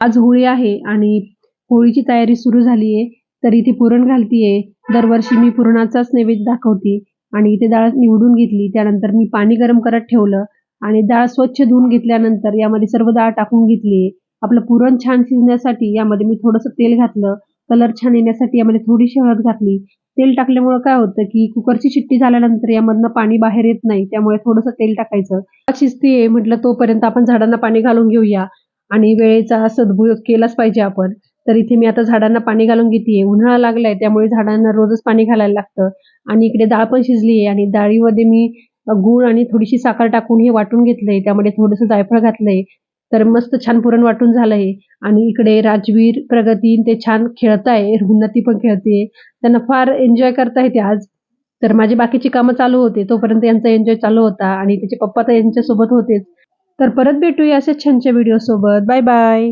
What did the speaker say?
आज होळी आहे आणि होळीची तयारी सुरू झाली आहे. तर इथे पुरण घालतीये. दरवर्षी मी पुरणाचाच नैवेद्य दाखवते आणि इथे डाळ निवडून घेतली. त्यानंतर मी पाणी गरम करत ठेवलं आणि डाळ स्वच्छ धुवून घेतल्यानंतर यामध्ये सर्व डाळ टाकून घेतली. आपलं पुरण छान शिजण्यासाठी यामध्ये मी थोडंसं तेल घातलं. कलर छान येण्यासाठी यामध्ये थोडीशी हळद घातली. तेल टाकल्यामुळे काय होतं की कुकरची शिट्टी झाल्यानंतर यामधनं पाणी बाहेर येत नाही. त्यामुळे थोडंसं तेल टाकायचं. डाळ शिजतीये म्हटलं तोपर्यंत आपण झाडांना पाणी घालून घेऊया आणि वेळेचा सदुपयोग केलाच पाहिजे आपण. तर इथे मी आता झाडांना पाणी घालून घेतेय. उन्हाळा लागलाय त्यामुळे झाडांना रोजच पाणी घालायला लागतं आणि इकडे डाळ पण शिजली आहे आणि डाळीमध्ये मी गूळ आणि थोडीशी साखर टाकून हे वाटून घेतलंय. त्यामध्ये थोडंसं जायफळ घातलंय. तर मस्त छान पुरण वाटून झालंय आणि इकडे राजवीर, प्रगती ते छान खेळताय. उन्नती पण खेळते. त्यांना फार एन्जॉय करता येते आज. तर माझी बाकीची कामं चालू होते. तोपर्यंत यांचा एन्जॉय चालू होता आणि त्याचे पप्पा तर यांच्यासोबत होतेच. तर परत भेटूया अशाच छानच्या व्हिडिओ सोबत. Bye bye.